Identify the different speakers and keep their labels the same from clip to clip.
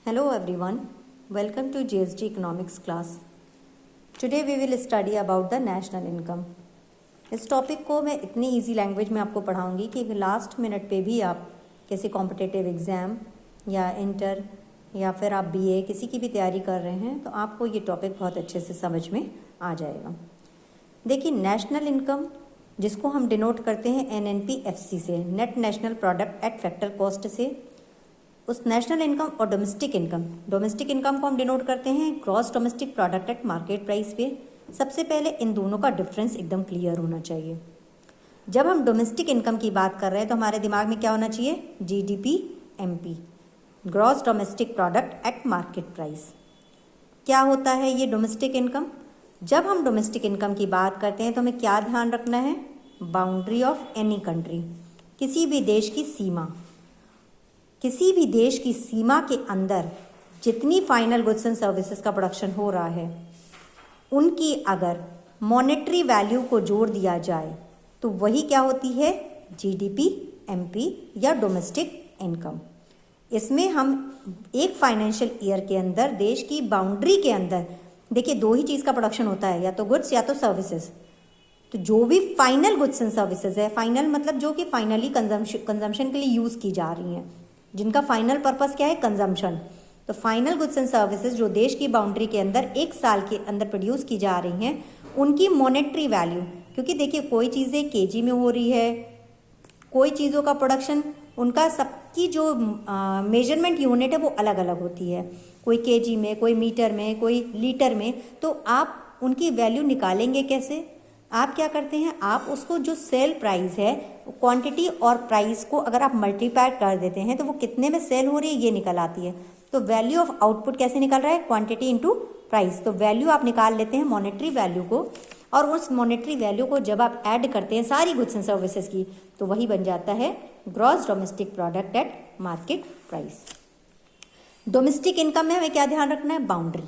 Speaker 1: Hello everyone, welcome to GST Economics class. Today we will study about the national income. इस topic को मैं इतनी easy language में आपको पढ़ाऊंगी कि लास्ट मिनट पे भी आप किसी कॉम्पिटिटिव एग्ज़ाम या इंटर या फिर आप बीए किसी की भी तैयारी कर रहे हैं तो आपको ये टॉपिक बहुत अच्छे से समझ में आ जाएगा। देखिए, नेशनल इनकम जिसको हम डिनोट करते हैं NNP-FC से, net national product at factor cost से, उस नेशनल इनकम और डोमेस्टिक इनकम को हम डिनोट करते हैं gross domestic product at market price पे। सबसे पहले इन दोनों का डिफरेंस एकदम क्लियर होना चाहिए। जब हम डोमेस्टिक इनकम की बात कर रहे हैं तो हमारे दिमाग में क्या होना चाहिए? GDP MP, gross domestic product at market price. क्या होता है ये डोमेस्टिक इनकम? जब हम डोमेस्टिक इनकम की बात करते हैं तो हमें क्या ध्यान रखना है? बाउंड्री ऑफ एनी कंट्री, किसी भी देश की सीमा, किसी भी देश की सीमा के अंदर जितनी फाइनल गुड्स एंड सर्विसेज का प्रोडक्शन हो रहा है उनकी अगर मॉनेटरी वैल्यू को जोड़ दिया जाए तो वही क्या होती है? GDP MP या डोमेस्टिक इनकम। इसमें हम एक फाइनेंशियल ईयर के अंदर देश की बाउंड्री के अंदर, देखिए दो ही चीज़ का प्रोडक्शन होता है, या तो गुड्स या तो सर्विसेज। तो जो भी फाइनल गुड्स एंड सर्विसेज है, फाइनल मतलब जो कि फाइनली कंजम्पशन के लिए यूज़ की जा रही हैं, जिनका फाइनल पर्पस क्या है? कंजम्पशन। तो फाइनल गुड्स एंड सर्विसेज जो देश की बाउंड्री के अंदर एक साल के अंदर प्रोड्यूस की जा रही हैं उनकी मॉनेटरी वैल्यू, क्योंकि देखिए कोई चीज़ें केजी में हो रही है, कोई चीज़ों का प्रोडक्शन, उनका सबकी जो मेजरमेंट यूनिट है वो अलग अलग होती है, कोई केजी में, कोई मीटर में, कोई लीटर में। तो आप उनकी वैल्यू निकालेंगे कैसे? आप क्या करते हैं, आप उसको जो सेल प्राइस है, क्वांटिटी और प्राइस को अगर आप मल्टीप्लाई कर देते हैं तो वो कितने में सेल हो रही है ये निकल आती है। तो वैल्यू ऑफ आउटपुट कैसे निकल रहा है? Quantity into price. तो वैल्यू आप निकाल लेते हैं मॉनेटरी वैल्यू को, और उस मॉनेटरी वैल्यू को जब आप ऐड करते हैं सारी गुड्स एंड सर्विसेज की तो वही बन जाता है gross domestic product at market price. Domestic income में हमें क्या ध्यान रखना है? बाउंड्री।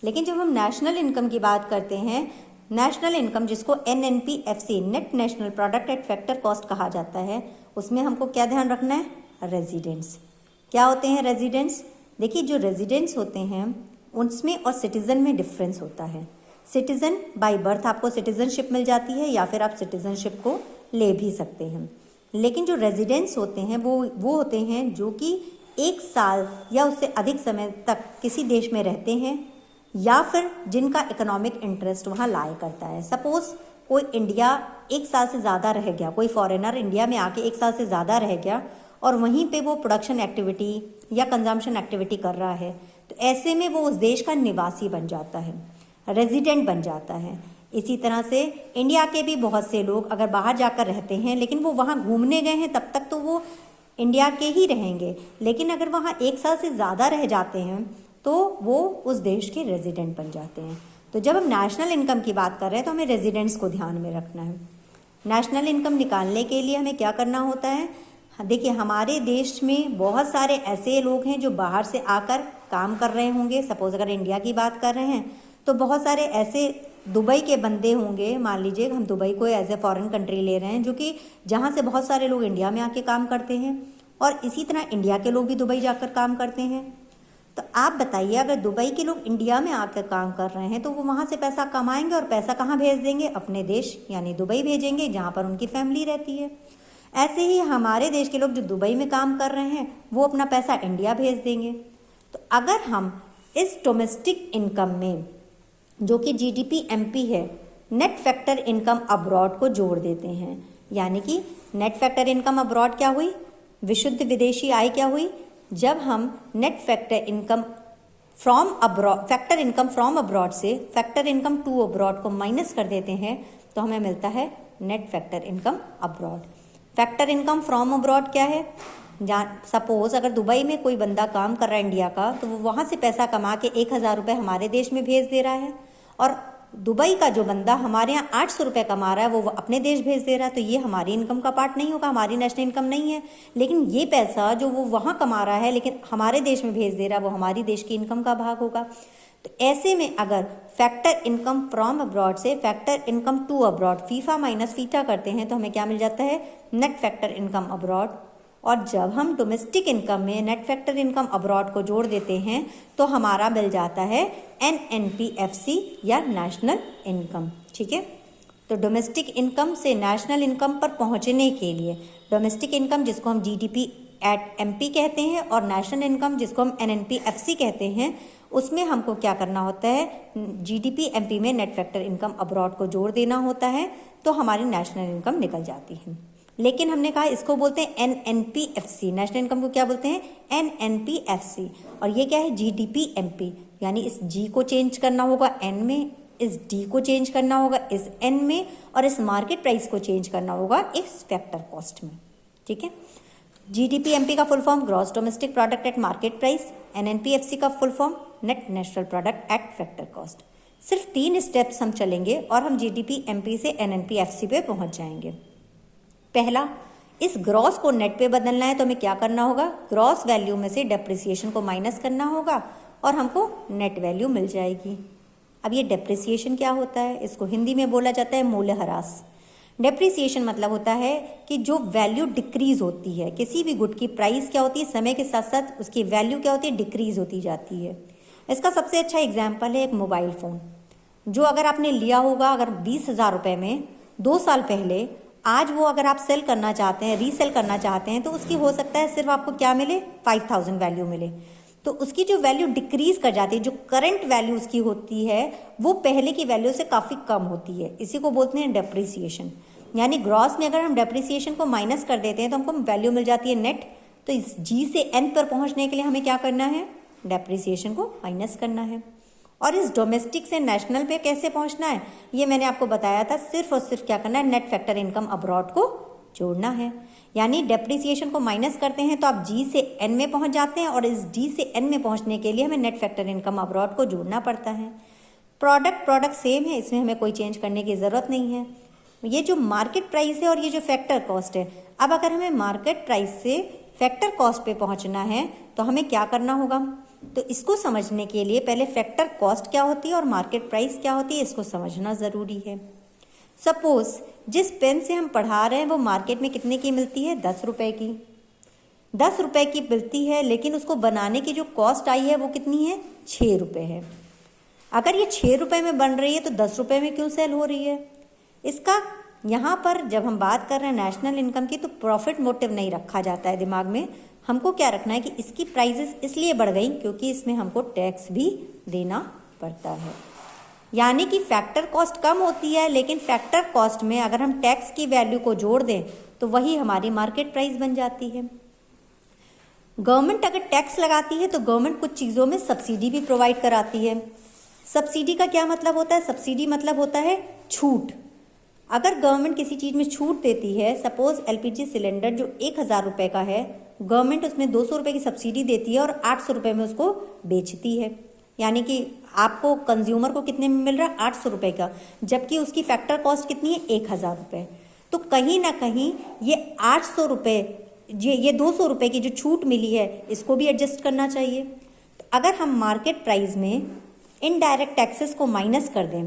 Speaker 1: लेकिन जब हम नेशनल इनकम की बात करते हैं, नेशनल इनकम जिसको NNP-FC net national product at factor cost कहा जाता है, उसमें हमको क्या ध्यान रखना है? रेजिडेंट्स। क्या होते हैं रेजिडेंट्स? देखिए जो रेजिडेंट्स होते हैं उसमें और सिटीज़न में डिफरेंस होता है। सिटीज़न बाय बर्थ आपको सिटीज़नशिप मिल जाती है या फिर आप सिटीज़नशिप को ले भी सकते हैं, लेकिन जो रेजिडेंट्स होते हैं वो होते हैं जो कि एक साल या उससे अधिक समय तक किसी देश में रहते हैं या फिर जिनका इकोनॉमिक इंटरेस्ट वहाँ लाया करता है। सपोज कोई इंडिया एक साल से ज़्यादा रह गया, कोई फॉरेनर इंडिया में आके एक साल से ज़्यादा रह गया और वहीं पे वो प्रोडक्शन एक्टिविटी या कंजम्पशन एक्टिविटी कर रहा है, तो ऐसे में वो उस देश का निवासी बन जाता है, रेजिडेंट बन जाता है। इसी तरह से इंडिया के भी बहुत से लोग अगर बाहर जाकर रहते हैं लेकिन वो वहाँ घूमने गए हैं तब तक तो वो इंडिया के ही रहेंगे, लेकिन अगर वहाँ एक साल से ज़्यादा रह जाते हैं तो वो उस देश के रेजिडेंट बन जाते हैं। तो जब हम नेशनल इनकम की बात कर रहे हैं तो हमें रेजिडेंट्स को ध्यान में रखना है। नेशनल इनकम निकालने के लिए हमें क्या करना होता है? देखिए हमारे देश में बहुत सारे ऐसे लोग हैं जो बाहर से आकर काम कर रहे होंगे। सपोज अगर इंडिया की बात कर रहे हैं तो बहुत सारे ऐसे दुबई के बंदे होंगे, मान लीजिए हम दुबई को एज ए फॉरेन कंट्री ले रहे हैं, जो कि जहाँ से बहुत सारे लोग इंडिया में आके काम करते हैं, और इसी तरह इंडिया के लोग भी दुबई जाकर काम करते हैं। तो आप बताइए, अगर दुबई के लोग इंडिया में आकर काम कर रहे हैं तो वो वहाँ से पैसा कमाएंगे और पैसा कहाँ भेज देंगे? अपने देश यानी दुबई भेजेंगे, जहाँ पर उनकी फैमिली रहती है। ऐसे ही हमारे देश के लोग जो दुबई में काम कर रहे हैं वो अपना पैसा इंडिया भेज देंगे। तो अगर हम इस डोमेस्टिक इनकम में जो कि GDP MP है, नेट फैक्टर इनकम अब्रॉड को जोड़ देते हैं, यानी कि नेट फैक्टर इनकम अब्रॉड क्या हुई? विशुद्ध विदेशी आय क्या हुई? जब हम net factor income from abroad, factor income from abroad से फैक्टर इनकम टू अब्रॉड को माइनस कर देते हैं तो हमें मिलता है net factor income abroad. Factor income from abroad क्या है? सपोज अगर दुबई में कोई बंदा काम कर रहा है इंडिया का, तो वो वहाँ से पैसा कमा के 1,000 रुपये हमारे देश में भेज दे रहा है, और दुबई का जो बंदा हमारे यहाँ 800 रुपये कमा रहा है वो अपने देश भेज दे रहा है। तो ये हमारी इनकम का पार्ट नहीं होगा, हमारी नेशनल इनकम नहीं है। लेकिन ये पैसा जो वो वहाँ कमा रहा है लेकिन हमारे देश में भेज दे रहा है वो हमारी देश की इनकम का भाग होगा। तो ऐसे में अगर फैक्टर इनकम फ्रॉम अब्रॉड से factor income to abroad FIFA minus FITA करते हैं तो हमें क्या मिल जाता है? Net factor income abroad. और जब हम डोमेस्टिक इनकम में नेट फैक्टर इनकम अब्रॉड को जोड़ देते हैं तो हमारा मिल जाता है NNPFC या नेशनल इनकम। ठीक है, तो डोमेस्टिक इनकम से नेशनल इनकम पर पहुंचने के लिए डोमेस्टिक इनकम जिसको हम GDP एट MP कहते हैं और नेशनल इनकम जिसको हम NNPFC कहते हैं, उसमें हमको क्या करना होता है, GDP MP में नेट फैक्टर इनकम अब्रॉड को जोड़ देना होता है, तो हमारी नेशनल इनकम निकल जाती है। लेकिन हमने कहा इसको बोलते हैं NNPFC, नेशनल इनकम को क्या बोलते हैं, NNPFC, और ये क्या है, GDP MP, यानी इस G को चेंज करना होगा N में, इस D को चेंज करना होगा इस N में, और इस मार्केट प्राइस को चेंज करना होगा इस फैक्टर कॉस्ट में। ठीक है, GDP MP का full form gross domestic product at market price, NNPFC का full form net national product at factor cost. सिर्फ 3 स्टेप्स हम चलेंगे और हम GDP MP से NNPFC पे पहुंच जाएंगे। पहला, इस ग्रॉस को नेट पे बदलना है तो हमें क्या करना होगा, ग्रॉस वैल्यू में से डेप्रिसिएशन को माइनस करना होगा और हमको नेट वैल्यू मिल जाएगी। अब ये डेप्रिसिएशन क्या होता है, इसको हिंदी में बोला जाता है मूल्यह्रास। डेप्रिसिएशन मतलब होता है कि जो वैल्यू डिक्रीज होती है, किसी भी गुड की प्राइस क्या होती है, समय के साथ साथ उसकी वैल्यू क्या होती है, डिक्रीज होती जाती है। इसका सबसे अच्छा एग्जाम्पल है एक मोबाइल फ़ोन, जो अगर आपने लिया होगा अगर 20,000 रुपये में 2 साल पहले, आज वो अगर आप सेल करना चाहते हैं, रीसेल करना चाहते हैं, तो उसकी हो सकता है सिर्फ आपको क्या मिले, 5,000 वैल्यू मिले। तो उसकी जो वैल्यू डिक्रीज कर जाती है, जो करंट वैल्यू उसकी होती है वो पहले की वैल्यू से काफ़ी कम होती है, इसी को बोलते हैं डेप्रिसिएशन। यानी ग्रॉस में अगर हम डेप्रिसिएशन को माइनस कर देते हैं तो हमको वैल्यू मिल जाती है नेट। तो इस G से N पर पहुंचने के लिए हमें क्या करना है, डेप्रिसिएशन को माइनस करना है। और इस डोमेस्टिक से नेशनल पे कैसे पहुंचना है, ये मैंने आपको बताया था, सिर्फ और सिर्फ क्या करना है, नेट फैक्टर इनकम अब्रॉड को जोड़ना है। यानी डेप्रिसिएशन को माइनस करते हैं तो आप G से N में पहुंच जाते हैं, और इस D से N में पहुंचने के लिए हमें नेट फैक्टर इनकम अब्रॉड को जोड़ना पड़ता है। प्रोडक्ट सेम है, इसमें हमें कोई चेंज करने की ज़रूरत नहीं है। ये जो मार्केट प्राइस है और ये जो फैक्टर कॉस्ट है, अब अगर हमें मार्केट प्राइस से फैक्टर कॉस्ट पे पहुंचना है तो हमें क्या करना होगा, तो इसको समझने के लिए पहले फैक्टर कॉस्ट क्या होती है और मार्केट प्राइस क्या होती है, इसको समझना ज़रूरी है। सपोज जिस पेन से हम पढ़ा रहे हैं वो मार्केट में कितने की मिलती है, 10 रुपये की, 10 रुपये की मिलती है, लेकिन उसको बनाने की जो कॉस्ट आई है वो कितनी है, 6 रुपये है। अगर ये 6 रुपये में बन रही है तो 10 रुपये में क्यों सेल हो रही है। इसका यहाँ पर जब हम बात कर रहे हैं नेशनल इनकम की, तो प्रॉफिट मोटिव नहीं रखा जाता है दिमाग में। हमको क्या रखना है कि इसकी प्राइजेस इसलिए बढ़ गई क्योंकि इसमें हमको टैक्स भी देना पड़ता है। यानी कि फैक्टर कॉस्ट कम होती है, लेकिन फैक्टर कॉस्ट में अगर हम टैक्स की वैल्यू को जोड़ दें तो वही हमारी मार्केट प्राइस बन जाती है। गवर्नमेंट अगर टैक्स लगाती है तो गवर्नमेंट कुछ चीज़ों में सब्सिडी भी प्रोवाइड कराती है। सब्सिडी का क्या मतलब होता है, सब्सिडी मतलब होता है छूट। अगर गवर्नमेंट किसी चीज़ में छूट देती है, सपोज LPG सिलेंडर जो 1,000 रुपये का है, गवर्नमेंट उसमें 200 रुपये की सब्सिडी देती है और 800 रुपये में उसको बेचती है। यानी कि आपको कंज्यूमर को कितने में मिल रहा है, 800 रुपये का, जबकि उसकी फैक्टर कॉस्ट कितनी है, 1,000 रुपये। तो कहीं ना कहीं ये 800 रुपये, ये 200 रुपये की जो छूट मिली है, इसको भी एडजस्ट करना चाहिए। तो अगर हम मार्केट प्राइस में इनडायरेक्ट टैक्सेस को माइनस कर दें,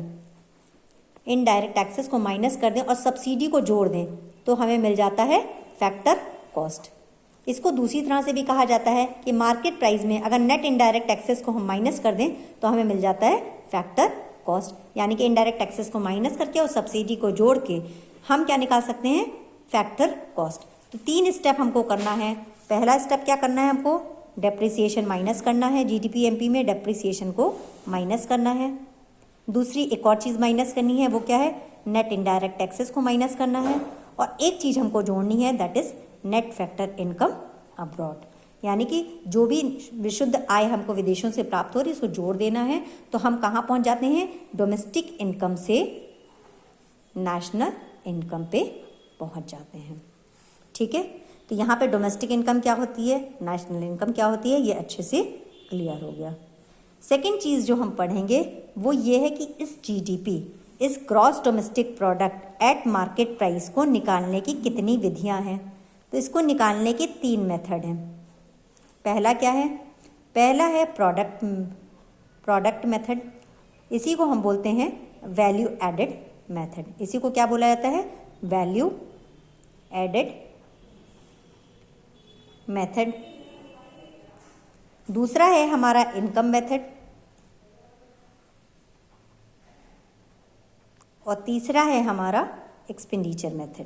Speaker 1: इनडायरेक्ट टैक्सेस को माइनस कर दें और सब्सिडी को जोड़ दें तो हमें मिल जाता है फैक्टर कॉस्ट। इसको दूसरी तरह से भी कहा जाता है कि मार्केट प्राइस में अगर नेट इनडायरेक्ट टैक्सेस को हम माइनस कर दें तो हमें मिल जाता है फैक्टर कॉस्ट। यानी कि इनडायरेक्ट टैक्सेस को माइनस करके और सब्सिडी को जोड़ के हम क्या निकाल सकते हैं, फैक्टर कॉस्ट। तो 3 स्टेप हमको करना है। पहला स्टेप क्या करना है, हमको डेप्रिसिएशन माइनस करना है, GDP MP में डेप्रिसिएशन को माइनस करना है। दूसरी एक और चीज़ माइनस करनी है, वो क्या है, नेट इनडायरेक्ट टैक्सेस को माइनस करना है। और एक चीज़ हमको जोड़नी है, that is net factor income abroad. यानी कि जो भी विशुद्ध आय हमको विदेशों से प्राप्त हो रही है उसको जोड़ देना है। तो हम कहाँ पहुँच जाते हैं, डोमेस्टिक इनकम से नेशनल इनकम पे पहुँच जाते हैं। ठीक है, तो यहाँ पे डोमेस्टिक इनकम क्या होती है, नेशनल इनकम क्या होती है, ये अच्छे से क्लियर हो गया। सेकेंड चीज़ जो हम पढ़ेंगे वो ये है कि इस GDP, इस gross domestic product at market price को निकालने की कितनी विधियां हैं। तो इसको निकालने के 3 मेथड हैं। पहला क्या है, पहला है प्रोडक्ट मेथड, इसी को हम बोलते हैं वैल्यू एडेड मेथड। इसी को क्या बोला जाता है, वैल्यू एडेड मेथड, दूसरा है हमारा इनकम मेथड, और तीसरा है हमारा expenditure method.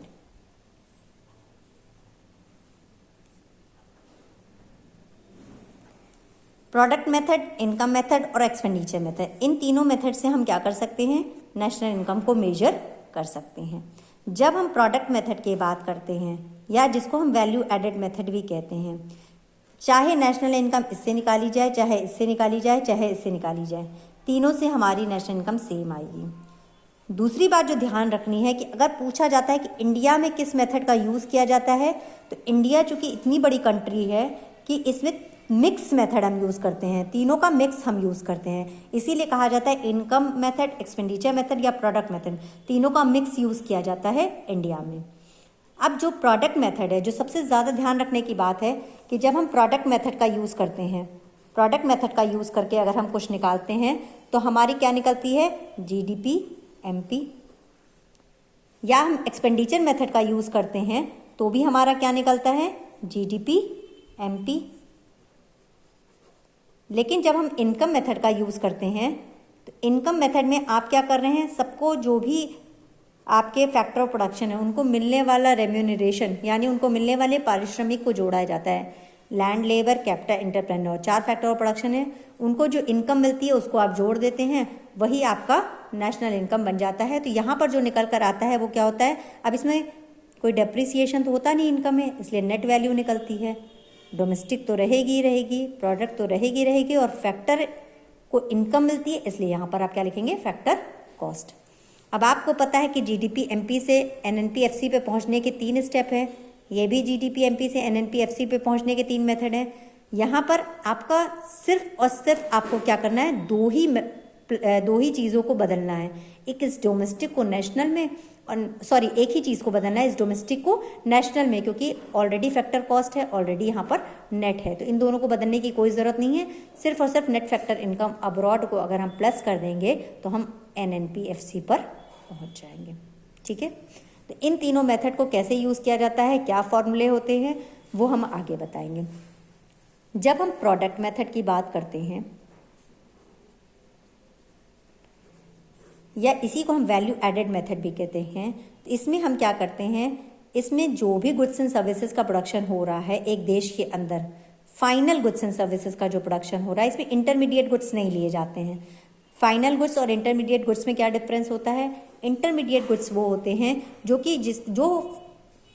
Speaker 1: Product method, income method और एक्सपेंडिचर मेथड, इन तीनों मेथड से हम क्या कर सकते हैं, नेशनल इनकम को मेजर कर सकते हैं। जब हम प्रोडक्ट मेथड की बात करते हैं या जिसको हम वैल्यू एडेड मेथड भी कहते हैं, चाहे नेशनल इनकम इससे निकाली जाए, चाहे इससे निकाली जाए, चाहे इससे निकाली जाए, तीनों से हमारी नेशनल इनकम सेम आएगी। दूसरी बात जो ध्यान रखनी है कि अगर पूछा जाता है कि इंडिया में किस मेथड का यूज़ किया जाता है, तो इंडिया चूँकि इतनी बड़ी कंट्री है कि इसमें मिक्स मेथड हम यूज़ करते हैं, तीनों का मिक्स हम यूज़ करते हैं, इसीलिए कहा जाता है इनकम मेथड, एक्सपेंडिचर मेथड या प्रोडक्ट मेथड, तीनों का मिक्स यूज़ किया जाता है इंडिया में। अब जो प्रोडक्ट मेथड है, जो सबसे ज़्यादा ध्यान रखने की बात है कि जब हम प्रोडक्ट मेथड का यूज़ करते हैं, प्रोडक्ट मेथड का यूज़ करके अगर हम कुछ निकालते हैं तो हमारी क्या निकलती है, जीडीपी एमपी। या हम एक्सपेंडिचर मेथड का यूज़ करते हैं तो भी हमारा क्या निकलता है, जीडीपी एमपी। लेकिन जब हम इनकम मेथड का यूज़ करते हैं तो इनकम मेथड में आप क्या कर रहे हैं, सबको जो भी आपके फैक्टर ऑफ प्रोडक्शन है उनको मिलने वाला रेम्यूनरेशन यानी उनको मिलने वाले पारिश्रमिक को जोड़ा जाता है। Land, labour, capital, entrepreneur, 4 factor of production है, उनको जो इनकम मिलती है उसको आप जोड़ देते हैं, वही आपका नेशनल इनकम बन जाता है। तो यहाँ पर जो निकल कर आता है वो क्या होता है, अब इसमें कोई डेप्रिसिएशन तो होता नहीं इनकम में, इसलिए नेट वैल्यू निकलती है। डोमेस्टिक तो रहेगी ही रहेगी, प्रोडक्ट तो रहेगी रहेगी, और फैक्टर को इनकम मिलती है, इसलिए यहाँ पर आप क्या लिखेंगे, फैक्टर कॉस्ट। अब आपको पता है कि जीडीपी एमपी से एनएनपीएफसी पे पहुँचने के 3 स्टेप हैं, ये भी जीडीपी एमपी से एनएनपीएफसी पे पहुँचने के 3 मेथड हैं। यहाँ पर आपका सिर्फ और सिर्फ आपको क्या करना है, दो ही चीज़ों को बदलना है, एक इस डोमेस्टिक को नेशनल में, और एक ही चीज़ को बदलना है, इस डोमेस्टिक को नेशनल में, क्योंकि ऑलरेडी फैक्टर कॉस्ट है, ऑलरेडी यहाँ पर नेट है, तो इन दोनों को बदलने की कोई ज़रूरत नहीं है। सिर्फ और सिर्फ नेट फैक्टर इनकम अब्रॉड को अगर हम प्लस कर देंगे तो हम एनएनपीएफसी पर पहुँच जाएंगे। ठीक है, तो इन तीनों मेथड को कैसे यूज़ किया जाता है, क्या फॉर्मूले होते हैं, वो हम आगे बताएंगे। जब हम प्रोडक्ट मेथड की बात करते हैं या इसी को हम वैल्यू एडेड मेथड भी कहते हैं, तो इसमें हम क्या करते हैं, इसमें जो भी गुड्स एंड सर्विसेज का प्रोडक्शन हो रहा है एक देश के अंदर, फाइनल गुड्स एंड सर्विसेज का जो प्रोडक्शन हो रहा है, इसमें इंटरमीडिएट गुड्स नहीं लिए जाते हैं। फाइनल गुड्स और इंटरमीडिएट गुड्स में क्या डिफरेंस होता है, इंटरमीडिएट गुड्स वो होते हैं जो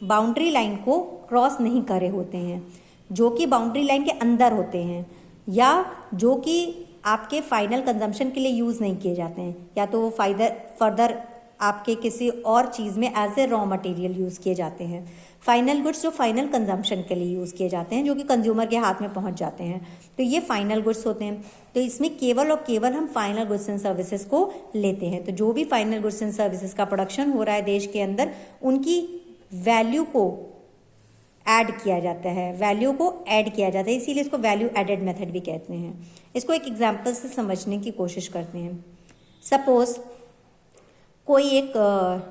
Speaker 1: बाउंड्री लाइन को क्रॉस नहीं करे होते हैं, जो कि बाउंड्री लाइन के अंदर होते हैं, या जो कि आपके फाइनल कंजम्पशन के लिए यूज़ नहीं किए जाते हैं, या तो वो फर्दर आपके किसी और चीज़ में as a raw material use किए जाते हैं। फाइनल गुड्स जो फाइनल कंजम्पशन के लिए यूज़ किए जाते हैं, जो कि कंज्यूमर के हाथ में पहुंच जाते हैं, तो ये फाइनल गुड्स होते हैं। तो इसमें केवल और केवल हम फाइनल गुड्स एंड सर्विसेज को लेते हैं। तो जो भी फाइनल गुड्स एंड सर्विसेज का प्रोडक्शन हो रहा है देश के अंदर, उनकी वैल्यू को ऐड किया जाता है, वैल्यू को ऐड किया जाता है, इसीलिए इसको वैल्यू एडेड मेथड भी कहते हैं। इसको एक एग्जांपल से समझने की कोशिश करते हैं। सपोज कोई एक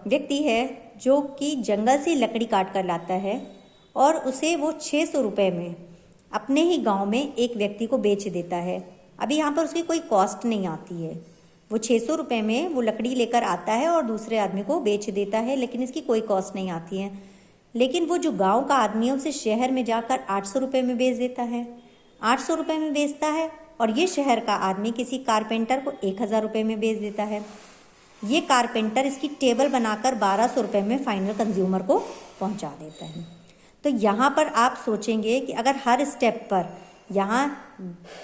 Speaker 1: व्यक्ति है जो कि जंगल से लकड़ी काट कर लाता है और उसे वो 600 रुपये में अपने ही गांव में एक व्यक्ति को बेच देता है। अभी यहाँ पर उसकी कोई कॉस्ट नहीं आती है, वो 600 रुपये में वो लकड़ी लेकर आता है और दूसरे आदमी को बेच देता है, लेकिन इसकी कोई कॉस्ट नहीं आती है। लेकिन वो जो गांव का आदमी है उसे शहर में जाकर 800 रुपये में बेच देता है, 800 रुपये में बेचता है, और ये शहर का आदमी किसी कारपेंटर को 1000 रुपये में बेच देता है। ये कारपेंटर इसकी टेबल बनाकर 1200 रुपये में फाइनल कंज्यूमर को पहुंचा देता है। तो यहाँ पर आप सोचेंगे कि अगर हर स्टेप पर यहाँ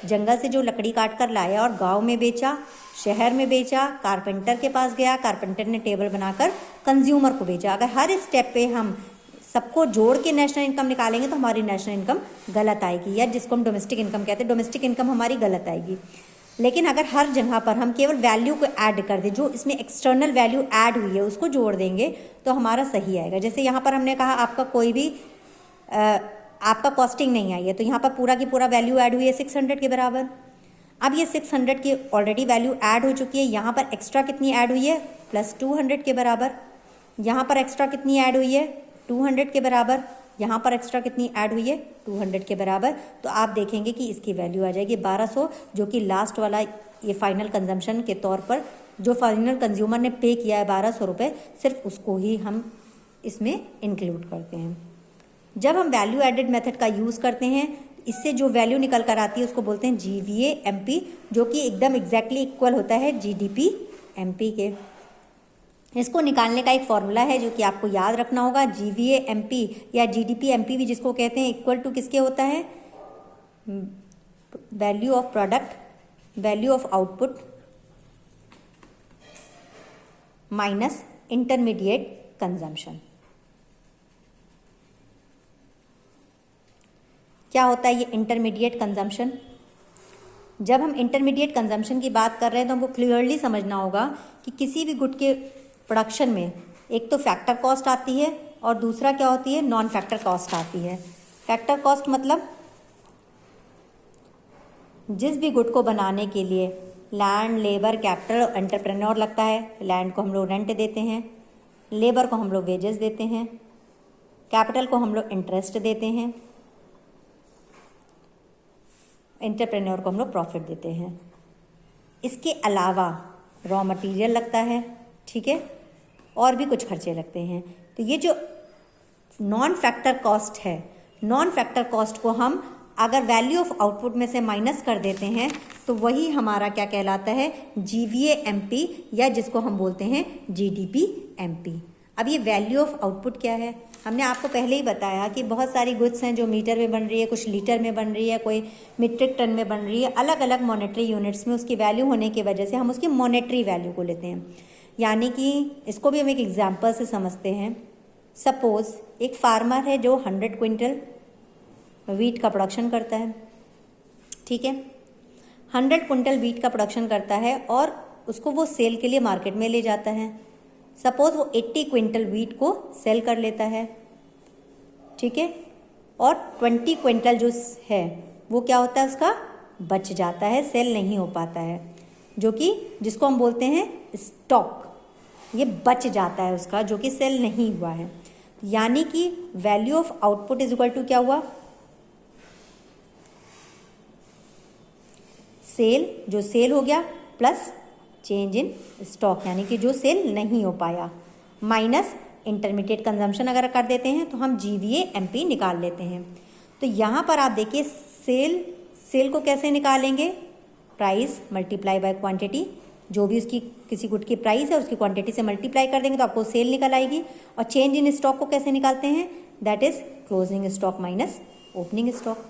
Speaker 1: जंगल से जो लकड़ी काट कर लाया और गांव में बेचा, शहर में बेचा, कारपेंटर के पास गया, कारपेंटर ने टेबल बनाकर कंज्यूमर को बेचा, अगर हर स्टेप पे हम सबको जोड़ के नेशनल इनकम निकालेंगे तो हमारी नेशनल इनकम गलत आएगी, या जिसको हम डोमेस्टिक इनकम कहते हैं, डोमेस्टिक इनकम हमारी गलत आएगी। लेकिन अगर हर जगह पर हम केवल वैल्यू को ऐड कर दें, जो इसमें एक्सटर्नल वैल्यू ऐड हुई है उसको जोड़ देंगे तो हमारा सही आएगा। जैसे यहाँ पर हमने कहा आपका कोई भी आपका कॉस्टिंग नहीं आई है, तो यहाँ पर पूरा की पूरा वैल्यू ऐड हुई है 600 के बराबर। अब ये 600 की ऑलरेडी वैल्यू ऐड हो चुकी है, यहाँ पर एक्स्ट्रा कितनी ऐड हुई है, +200 के बराबर। यहाँ पर एक्स्ट्रा कितनी ऐड हुई है, 200 के बराबर। यहाँ पर एक्स्ट्रा कितनी ऐड हुई है 200 के बराबर, तो आप देखेंगे कि इसकी वैल्यू आ जाएगी 1200, जो कि लास्ट वाला ये फाइनल कंजम्पशन के तौर पर जो फाइनल कंज्यूमर ने पे किया है 1200 रुपये, सिर्फ उसको ही हम इसमें इंक्लूड करते हैं। जब हम वैल्यू एडेड मेथड का यूज़ करते हैं, इससे जो वैल्यू निकल कर आती है उसको बोलते हैं GVA-MP, जो कि एकदम एग्जैक्टली इक्वल होता है GDP-MP के। इसको निकालने का एक फॉर्मूला है जो कि आपको याद रखना होगा। GVA-MP या GDP-MP भी जिसको कहते हैं, इक्वल टू किसके होता है, value of product, value of output minus intermediate consumption. क्या होता है ये इंटरमीडिएट कंजम्पशन? जब हम इंटरमीडिएट कंजम्पशन की बात कर रहे हैं तो हमको क्लियरली समझना होगा कि किसी भी गुड के प्रोडक्शन में एक तो फैक्टर कॉस्ट आती है और दूसरा क्या होती है, नॉन फैक्टर कॉस्ट आती है। फैक्टर कॉस्ट मतलब जिस भी गुड को बनाने के लिए लैंड, लेबर, कैपिटल, एंटरप्रेन्योर लगता है। लैंड को हम लोग रेंट देते हैं, लेबर को हम लोग वेजेस देते हैं, कैपिटल को हम लोग इंटरेस्ट देते हैं, एंटरप्रेन्योर को हम लोग प्रॉफिट देते हैं। इसके अलावा रॉ मटेरियल लगता है, ठीक है, और भी कुछ खर्चे लगते हैं। तो ये जो नॉन फैक्टर कॉस्ट है, नॉन फैक्टर कॉस्ट को हम अगर वैल्यू ऑफ आउटपुट में से माइनस कर देते हैं तो वही हमारा क्या कहलाता है, GVA-MP, या जिसको हम बोलते हैं GDP-MP। अब ये वैल्यू ऑफ आउटपुट क्या है? हमने आपको पहले ही बताया कि बहुत सारी गुड्स हैं जो मीटर में बन रही है, कुछ लीटर में बन रही है, कोई मीट्रिक टन में बन रही है। अलग अलग मॉनेटरी यूनिट्स में उसकी वैल्यू होने की वजह से हम उसकी मॉनेटरी वैल्यू को लेते हैं। यानी कि इसको भी हम एक एग्जाम्पल से समझते हैं। सपोज एक फार्मर है जो 100 क्विंटल वीट का प्रोडक्शन करता है, ठीक है, 100 क्विंटल वीट का प्रोडक्शन करता है और उसको वो सेल के लिए मार्केट में ले जाता है। सपोज वो 80 क्विंटल वीट को सेल कर लेता है, ठीक है, और 20 क्विंटल जो है वो क्या होता है, उसका बच जाता है, सेल नहीं हो पाता है, जो कि जिसको हम बोलते हैं स्टॉक। ये बच जाता है उसका, जो कि सेल नहीं हुआ है। यानी कि value of output is equal to क्या हुआ, सेल, जो सेल हो गया, प्लस चेंज इन स्टॉक, यानी कि जो सेल नहीं हो पाया, माइनस इंटरमीडिएट कंजम्पशन अगर कर देते हैं तो हम GVA-MP निकाल लेते हैं। तो यहाँ पर आप देखिए सेल को कैसे निकालेंगे, प्राइस मल्टीप्लाई बाय क्वांटिटी, जो भी उसकी किसी गुड की प्राइस है उसकी क्वांटिटी से मल्टीप्लाई कर देंगे तो आपको सेल निकल आएगी। और चेंज इन स्टॉक को कैसे निकालते हैं, that is closing stock minus opening stock,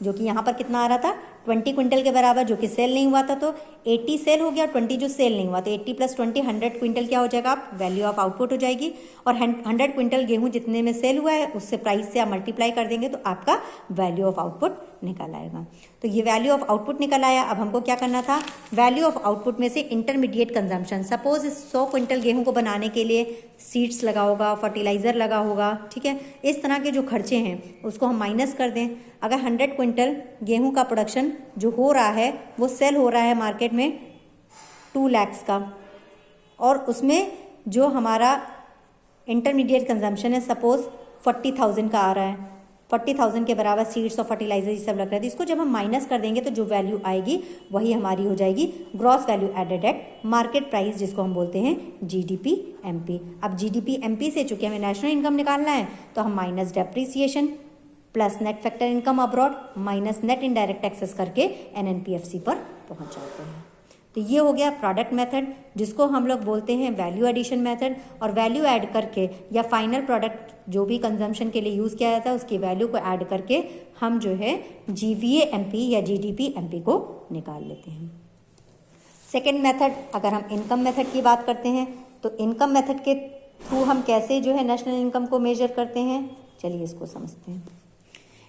Speaker 1: जो कि यहाँ पर कितना आ रहा था, 20 क्विंटल के बराबर, जो कि सेल नहीं हुआ था। तो 80 सेल हो गया और 20 जो सेल नहीं हुआ, तो 80 + 20 100 क्विंटल क्या हो जाएगा, आप वैल्यू ऑफ आउटपुट हो जाएगी। और 100 क्विंटल गेहूं जितने में सेल हुआ है उससे प्राइस से आप मल्टीप्लाई कर देंगे तो आपका वैल्यू ऑफ आउटपुट निकल आएगा। तो ये वैल्यू ऑफ आउटपुट निकल आया। अब हमको क्या करना था, वैल्यू ऑफ आउटपुट में से इंटरमीडिएट कंजम्पशन, सपोज 100 क्विंटल गेहूं को बनाने के लिए सीड्स लगा होगा, फर्टिलाइज़र लगा होगा, ठीक है, इस तरह के जो खर्चे हैं उसको हम माइनस कर दें। अगर 100 क्विंटल गेहूं का प्रोडक्शन जो हो रहा है वो सेल हो रहा है मार्केट में 2 लाख का, और उसमें जो हमारा इंटरमीडिएट कंजम्पशन है सपोज 40,000 का आ रहा है, 40,000 के बराबर सीड्स और फर्टिलाइजर ये सब लग रहा है। तो इसको जब हम माइनस कर देंगे तो जो वैल्यू आएगी वही हमारी हो जाएगी gross value added at market price, जिसको हम बोलते हैं GDP-MP। अब GDP-MP से चूंकि हमें नेशनल इनकम निकालना है तो हम minus depreciation plus net factor income abroad minus net indirect taxes करके NNPFC पर पहुंच जाते हैं। तो ये हो गया प्रोडक्ट मेथड, जिसको हम लोग बोलते हैं वैल्यू एडिशन मेथड। और वैल्यू ऐड करके या फाइनल प्रोडक्ट जो भी कंजम्पशन के लिए यूज़ किया जाता है उसकी वैल्यू को ऐड करके हम जो है GVA-MP या GDP-MP को निकाल लेते हैं। सेकेंड मेथड, अगर हम इनकम मेथड की बात करते हैं तो इनकम मेथड के थ्रू हम कैसे जो है नेशनल इनकम को मेजर करते हैं, चलिए इसको समझते हैं।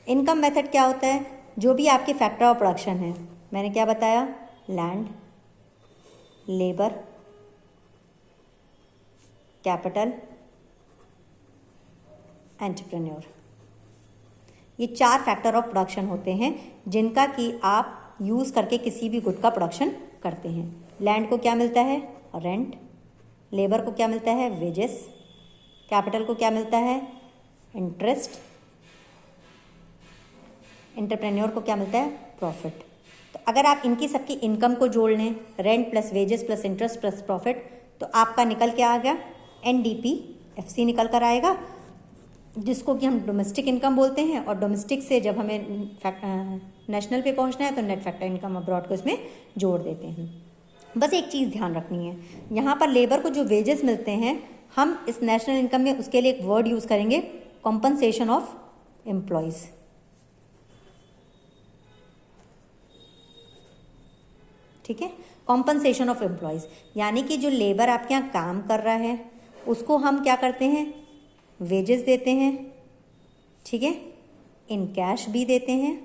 Speaker 1: इनकम मेथड क्या होता है, जो भी आपके फैक्टर ऑफ प्रोडक्शन है, मैंने क्या बताया, लैंड, लेबर, कैपिटल, एंटरप्रेन्योर, ये 4 फैक्टर ऑफ प्रोडक्शन होते हैं जिनका कि आप यूज़ करके किसी भी गुड का प्रोडक्शन करते हैं। लैंड को क्या मिलता है, रेंट, लेबर को क्या मिलता है? वेजेस। कैपिटल को क्या मिलता है? इंटरेस्ट। एंटरप्रेन्योर को क्या मिलता है? प्रॉफिट। तो अगर आप इनकी सबकी इनकम को जोड़ लें, rent plus wages plus interest plus profit, तो आपका निकल के आ गया NDPFC निकल कर आएगा, जिसको कि हम डोमेस्टिक इनकम बोलते हैं। और डोमेस्टिक से जब हमें नेशनल पे पहुंचना है तो नेट फैक्टर इनकम अब्रॉड को इसमें जोड़ देते हैं। बस एक चीज़ ध्यान रखनी है, यहाँ पर लेबर को जो वेजेस मिलते हैं, हम इस नेशनल इनकम में उसके लिए एक वर्ड यूज़ करेंगे, कॉम्पनसेशन ऑफ एम्प्लॉयज़। ठीक है, कॉम्पनसेशन ऑफ एम्प्लॉयज़, यानी कि जो लेबर आपके यहाँ काम कर रहा है उसको हम क्या करते हैं? वेजेस देते हैं। ठीक है, इन कैश भी देते हैं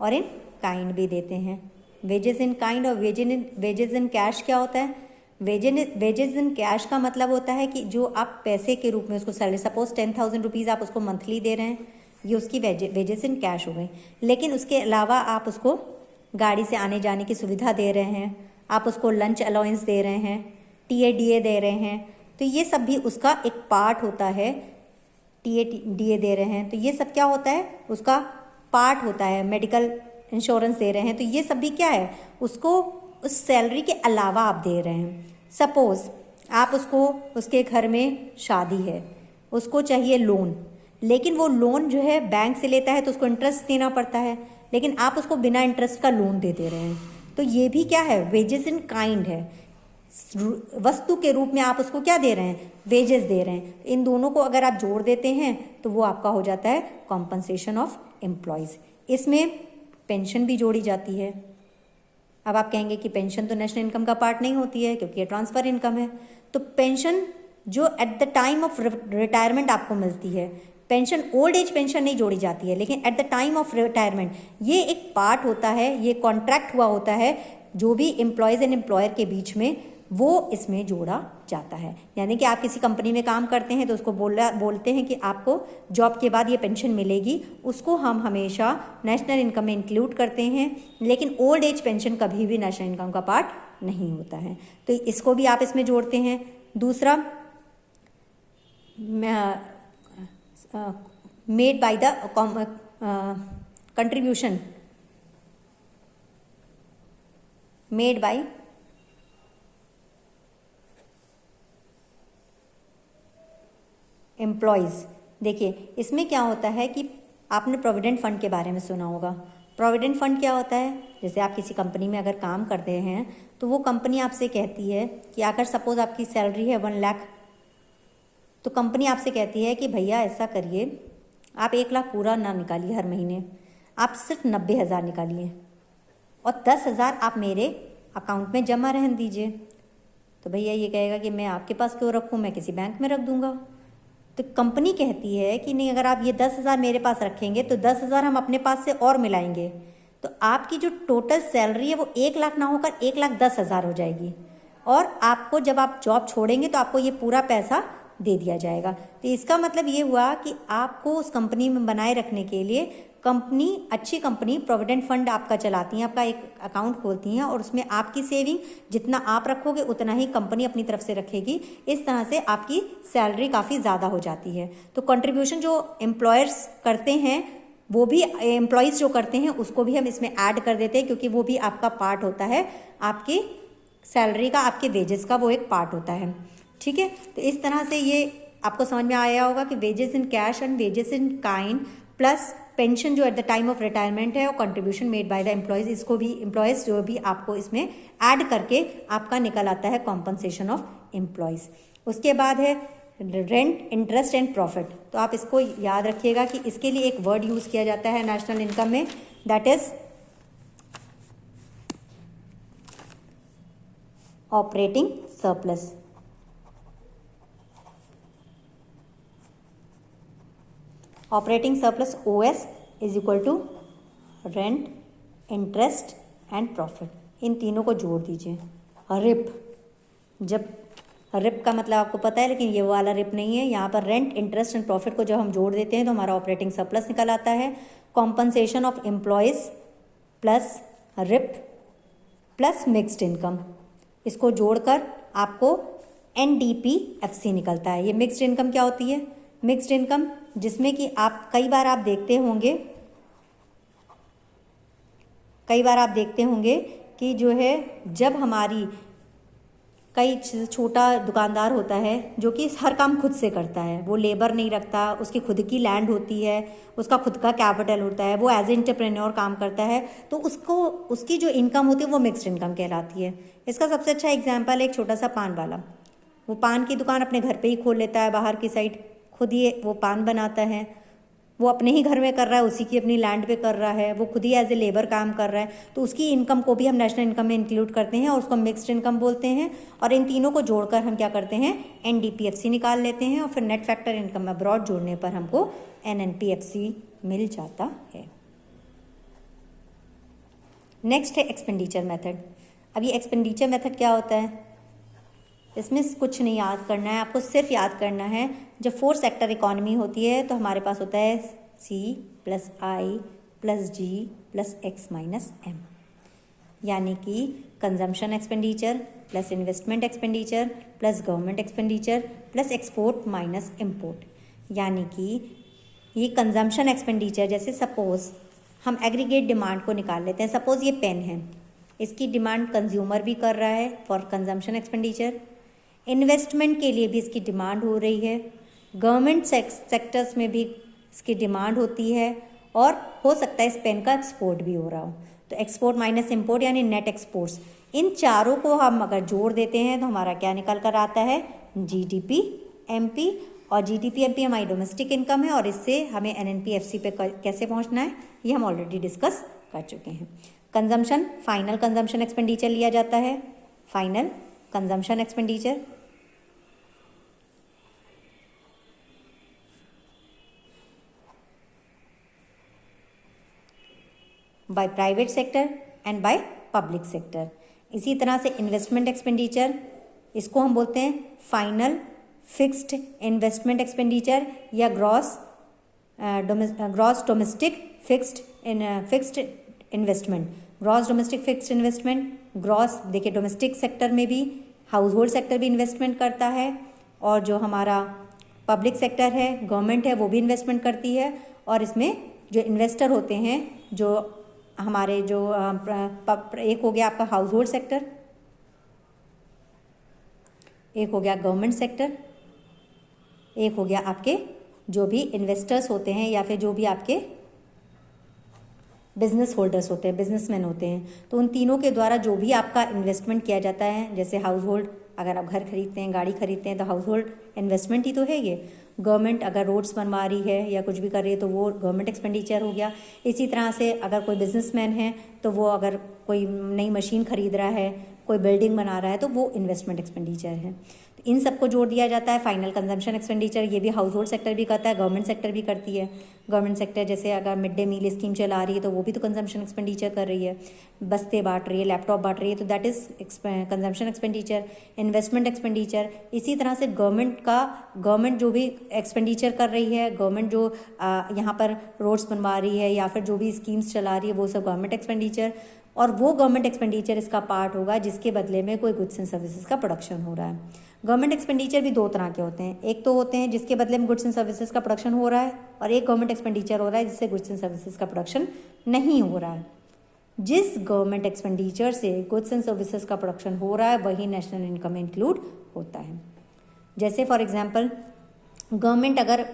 Speaker 1: और इन काइंड भी देते हैं। वेजेस इन काइंड और वेजेस इन कैश क्या होता है? वेजेस इन कैश का मतलब होता है कि जो आप पैसे के रूप में उसको सैलरी, सपोज 10,000 रुपीज़ आप उसको मंथली दे रहे हैं, ये उसकी वेजेस इन कैश हो गई। लेकिन उसके अलावा आप उसको गाड़ी से आने जाने की सुविधा दे रहे हैं, आप उसको लंच अलाउंस दे रहे हैं, TADA दे रहे हैं, तो ये सब भी उसका एक पार्ट होता है। TADA दे रहे हैं तो ये सब क्या होता है? उसका पार्ट होता है। मेडिकल इंश्योरेंस दे रहे हैं तो ये सब भी क्या है? उसको उस सैलरी के अलावा आप दे रहे हैं। सपोज़ आप उसको, उसके घर में शादी है, उसको चाहिए लोन, लेकिन वो लोन जो है बैंक से लेता है तो उसको इंटरेस्ट देना पड़ता है, लेकिन आप उसको बिना इंटरेस्ट का लोन दे रहे हैं, तो ये भी क्या है? वेजेस इन काइंड है। वस्तु के रूप में आप उसको क्या दे रहे हैं? वेजेस दे रहे हैं। इन दोनों को अगर आप जोड़ देते हैं तो वो आपका हो जाता है कॉम्पनसेशन ऑफ एम्प्लॉयज़। इसमें पेंशन भी जोड़ी जाती है। अब आप कहेंगे कि पेंशन तो नेशनल इनकम का पार्ट नहीं होती है क्योंकि ये ट्रांसफ़र इनकम है। तो पेंशन जो at the time of retirement आपको मिलती है, पेंशन ओल्ड एज पेंशन नहीं जोड़ी जाती है, लेकिन eight the time of retirement ये एक पार्ट होता है, ये कॉन्ट्रैक्ट हुआ होता है जो भी एम्प्लॉयज़ एंड एम्प्लॉयर के बीच में, वो इसमें जोड़ा जाता है। यानी कि आप किसी कंपनी में काम करते हैं तो उसको बोलते हैं कि आपको जॉब के बाद ये पेंशन मिलेगी, उसको हम हमेशा नेशनल इनकम में इंक्लूड करते हैं, लेकिन ओल्ड एज पेंशन कभी भी नेशनल इनकम का पार्ट नहीं होता है, तो इसको भी आप इसमें जोड़ते हैं। दूसरा, made by the contribution made bye employees. देखिए इसमें क्या होता है कि आपने प्रोविडेंट फंड के बारे में सुना होगा। प्रोविडेंट फंड क्या होता है? जैसे आप किसी कंपनी में अगर काम करते हैं तो वो कंपनी आपसे कहती है कि अगर सपोज़ आपकी सैलरी है 1 लाख, तो कंपनी आपसे कहती है कि भैया ऐसा करिए, आप 1 लाख पूरा ना निकालिए हर महीने, आप सिर्फ 90,000 निकालिए और 10,000 आप मेरे अकाउंट में जमा रहने दीजिए। तो भैया ये कहेगा कि मैं आपके पास क्यों रखूँ, मैं किसी बैंक में रख दूँगा। तो कंपनी कहती है कि नहीं, अगर आप ये 10,000 मेरे पास रखेंगे तो 10,000 हम अपने पास से और मिलाएंगे, तो आपकी जो टोटल सैलरी है वो 1 लाख ना होकर 1,10,000 हो जाएगी, और आपको जब आप जॉब छोड़ेंगे तो आपको ये पूरा पैसा दे दिया जाएगा। तो इसका मतलब ये हुआ कि आपको उस कंपनी में बनाए रखने के लिए कंपनी, अच्छी कंपनी प्रोविडेंट फंड आपका चलाती हैं, आपका एक अकाउंट खोलती हैं और उसमें आपकी सेविंग जितना आप रखोगे उतना ही कंपनी अपनी तरफ से रखेगी। इस तरह से आपकी सैलरी काफ़ी ज़्यादा हो जाती है। तो कंट्रीब्यूशन जो एम्प्लॉयर्स करते हैं, वो भी एम्प्लॉयज़ जो करते हैं उसको भी हम इसमें ऐड कर देते हैं, क्योंकि वो भी आपका पार्ट होता है, आपकी सैलरी का, आपके वेजेस का वो एक पार्ट होता है। ठीक है, तो इस तरह से ये आपको समझ में आया होगा कि wages in cash and wages in kind plus pension जो at the time of retirement है और contribution made by the employees, इसको भी एम्प्लॉयज़ जो भी आपको इसमें ऐड करके आपका निकल आता है कॉम्पनसेशन ऑफ एम्प्लॉयज़। उसके बाद है रेंट, इंटरेस्ट एंड प्रॉफिट। तो आप इसको याद रखिएगा कि इसके लिए एक वर्ड यूज़ किया जाता है नेशनल इनकम में, that is operating surplus. Operating surplus OS is equal to rent, interest and profit, इन तीनों को जोड़ दीजिए। रिप, जब रिप का मतलब आपको पता है, लेकिन ये वाला रिप नहीं है। यहाँ पर रेंट, इंटरेस्ट एंड प्रॉफिट को जब हम जोड़ देते हैं तो हमारा ऑपरेटिंग सरप्लस निकल आता है। Compensation of employees plus RIP plus mixed income, इसको जोड़कर आपको NDPFC निकलता है। ये मिक्स्ड इनकम क्या होती है? मिक्स्ड इनकम जिसमें कि कई बार आप देखते होंगे कि जो है जब हमारी कई छोटा दुकानदार होता है जो कि हर काम खुद से करता है, वो लेबर नहीं रखता, उसकी खुद की लैंड होती है, उसका खुद का कैपिटल होता है, वो एज एंटरप्रेन्योर काम करता है, तो उसकी जो इनकम होती है वो मिक्स्ड इनकम कहलाती है। इसका सबसे अच्छा एग्जांपल है एक छोटा सा पान वाला। वो पान की दुकान अपने घर पे ही खोल लेता है, बाहर की साइड खुद ही वो पान बनाता है, वो अपने ही घर में कर रहा है, उसी की अपनी लैंड पे कर रहा है, वो खुद ही एज ए लेबर काम कर रहा है, तो उसकी इनकम को भी हम नेशनल इनकम में इंक्लूड करते हैं और उसको मिक्स्ड इनकम बोलते हैं। और इन तीनों को जोड़कर हम क्या करते हैं? NDPFC निकाल लेते हैं और फिर नेट फैक्टर इनकम अब्रॉड जोड़ने पर हमको NNPFC मिल जाता है। नेक्स्ट है एक्सपेंडिचर मेथड। अब ये एक्सपेंडिचर मेथड क्या होता है? इसमें कुछ नहीं याद करना है, आपको सिर्फ याद करना है जब 4 सेक्टर इकोनॉमी होती है तो हमारे पास होता है C+I+G+X-M, यानी कि consumption expenditure plus investment expenditure plus government expenditure plus export minus import. यानी कि ये कंजम्पशन एक्सपेंडिचर, जैसे सपोज हम एग्रीगेट डिमांड को निकाल लेते हैं। सपोज ये पेन है, इसकी डिमांड कंज्यूमर भी कर रहा है फॉर कंजम्पशन एक्सपेंडिचर, इन्वेस्टमेंट के लिए भी इसकी डिमांड हो रही है, गवर्नमेंट सेक्टर्स में भी इसकी डिमांड होती है, और हो सकता है इस पेन का एक्सपोर्ट भी हो रहा हो। तो एक्सपोर्ट माइनस इम्पोर्ट यानी नेट एक्सपोर्ट्स, इन चारों को हम अगर जोड़ देते हैं तो हमारा क्या निकल कर आता है? GDP-MP। और GDP-MP हमारी डोमेस्टिक इनकम है और इससे हमें NNPFC पे कैसे पहुंचना है ये हम ऑलरेडी डिस्कस कर चुके हैं। कंजम्पशन, फाइनल कंजम्पशन एक्सपेंडिचर लिया जाता है, final consumption expenditure. By private sector and by public sector. इसी तरह से इन्वेस्टमेंट एक्सपेंडिचर, इसको हम बोलते हैं फाइनल फिक्स्ड इन्वेस्टमेंट एक्सपेंडिचर या gross domestic fixed investment. Gross domestic fixed investment, gross देखिए डोमेस्टिक सेक्टर में भी हाउस होल्ड सेक्टर भी इन्वेस्टमेंट करता है, और जो हमारा पब्लिक सेक्टर है, गवर्नमेंट है, वो भी इन्वेस्टमेंट करती है। और इसमें जो इन्वेस्टर होते हैं, जो हमारे एक हो गया आपका हाउस होल्ड सेक्टर, एक हो गया गवर्नमेंट सेक्टर, एक हो गया आपके जो भी इन्वेस्टर्स होते हैं या फिर जो भी आपके बिजनेस होल्डर्स होते हैं, बिजनेसमैन होते हैं। तो उन तीनों के द्वारा जो भी आपका इन्वेस्टमेंट किया जाता है, जैसे हाउस होल्ड, अगर आप घर खरीदते हैं, गाड़ी खरीदते हैं, तो हाउस होल्ड इन्वेस्टमेंट ही तो है ये। गवर्नमेंट अगर रोड्स बनवा रही है या कुछ भी कर रही है तो वो गवर्नमेंट एक्सपेंडिचर हो गया। इसी तरह से अगर कोई बिजनेसमैन है तो वो अगर कोई नई मशीन खरीद रहा है, कोई बिल्डिंग बना रहा है, तो वो इन्वेस्टमेंट एक्सपेंडिचर है। तो इन सबको जोड़ दिया जाता है फाइनल कंजम्पशन एक्सपेंडिचर। ये भी हाउस होल्ड सेक्टर भी करता है, गवर्नमेंट सेक्टर भी करती है। गवर्नमेंट सेक्टर जैसे अगर मिड डे मील स्कीम चला रही है तो वो भी तो कंजम्पशन एक्सपेंडिचर कर रही है, बस्ते बांट रही है, लैपटॉप बांट रही है, तो that is consumption expenditure, investment expenditure. इसी तरह से गवर्नमेंट जो भी एक्सपेंडिचर कर रही है, गवर्नमेंट जो यहाँ पर रोड्स बनवा रही है या फिर जो भी स्कीम्स चला रही है, वो सब गवर्नमेंट एक्सपेंडिचर। और वो गवर्नमेंट एक्सपेंडिचर इसका पार्ट होगा जिसके बदले में कोई गुड्स एंड सर्विसेज का प्रोडक्शन हो रहा है। गवर्नमेंट एक्सपेंडिचर भी 2 तरह के होते हैं, एक तो होते हैं जिसके बदले में गुड्स एंड सर्विसेज का प्रोडक्शन हो रहा है, और एक गवर्नमेंट एक्सपेंडिचर हो रहा है जिससे गुड्स एंड सर्विसेज का प्रोडक्शन नहीं हो रहा है। जिस गवर्नमेंट एक्सपेंडिचर से गुड्स एंड सर्विसेज का प्रोडक्शन हो रहा है वही नेशनल इनकम में इंक्लूड होता है। जैसे फॉर एग्जांपल गवर्नमेंट अगर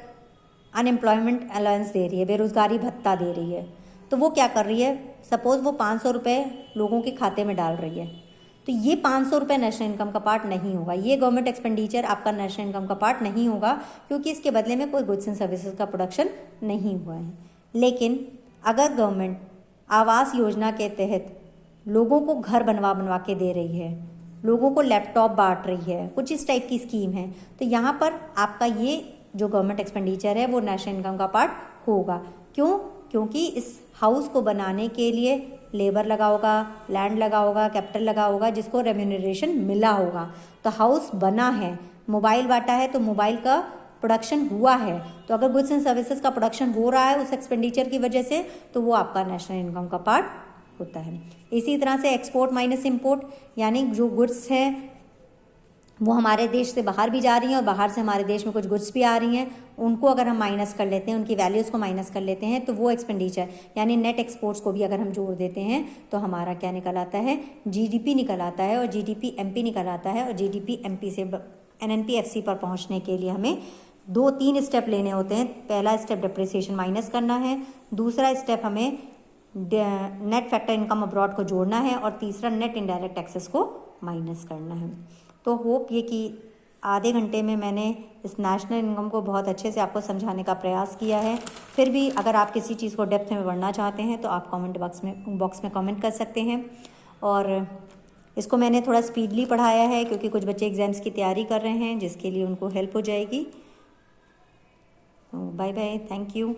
Speaker 1: अनएम्प्लॉयमेंट अलाउंस दे रही है, बेरोजगारी भत्ता दे रही है, तो वो क्या कर रही है? सपोज वो 500 रुपये लोगों के खाते में डाल रही है, तो ये 500 रुपये नेशनल इनकम का पार्ट नहीं होगा। ये गवर्नमेंट एक्सपेंडिचर आपका नेशनल इनकम का पार्ट नहीं होगा, क्योंकि इसके बदले में कोई गुड्स एंड सर्विसेज का प्रोडक्शन नहीं हुआ है। लेकिन अगर गवर्नमेंट आवास योजना के तहत लोगों को घर बनवा के दे रही है, लोगों को लैपटॉप बांट रही है, कुछ इस टाइप की स्कीम है, तो यहाँ पर आपका ये जो गवर्नमेंट एक्सपेंडिचर है वो नेशनल इनकम का पार्ट होगा। क्यों? क्योंकि इस हाउस को बनाने के लिए लेबर लगा होगा, लैंड लगा होगा, कैपिटल लगा होगा, जिसको रेम्यूनरेशन मिला होगा। तो हाउस बना है, मोबाइल बांटा है, तो मोबाइल का प्रोडक्शन हुआ है। तो अगर गुड्स एंड सर्विसेज का प्रोडक्शन हो रहा है उस एक्सपेंडिचर की वजह से, तो वो आपका नेशनल इनकम का पार्ट होता है। इसी तरह से एक्सपोर्ट माइनस इम्पोर्ट, यानी जो गुड्स है वो हमारे देश से बाहर भी जा रही हैं और बाहर से हमारे देश में कुछ गुड्स भी आ रही हैं, उनको अगर हम माइनस कर लेते हैं, उनकी वैल्यूज़ को माइनस कर लेते हैं, तो वो एक्सपेंडिचर यानी नेट एक्सपोर्ट्स को भी अगर हम जोड़ देते हैं तो हमारा क्या निकल आता है, जीडीपी निकल आता है। और जीडीपी एमपी निकल आता है। और जीडीपी एमपी से एनएनपी-एफसी पर पहुँचने के लिए हमें 2-3 स्टेप लेने होते हैं। पहला स्टेप डिप्रिसिएशन माइनस करना है, दूसरा स्टेप हमें नेट फैक्टर इनकम अब्रॉड को जोड़ना है, और तीसरा नेट इनडायरेक्ट टैक्सेस को माइनस करना है। तो होप ये कि आधे घंटे में मैंने इस नेशनल इनकम को बहुत अच्छे से आपको समझाने का प्रयास किया है। फिर भी अगर आप किसी चीज़ को डेप्थ में पढ़ना चाहते हैं तो आप कमेंट बॉक्स में कमेंट कर सकते हैं। और इसको मैंने थोड़ा स्पीडली पढ़ाया है क्योंकि कुछ बच्चे एग्ज़ाम्स की तैयारी कर रहे हैं, जिसके लिए उनको हेल्प हो जाएगी। Bye bye, thank you.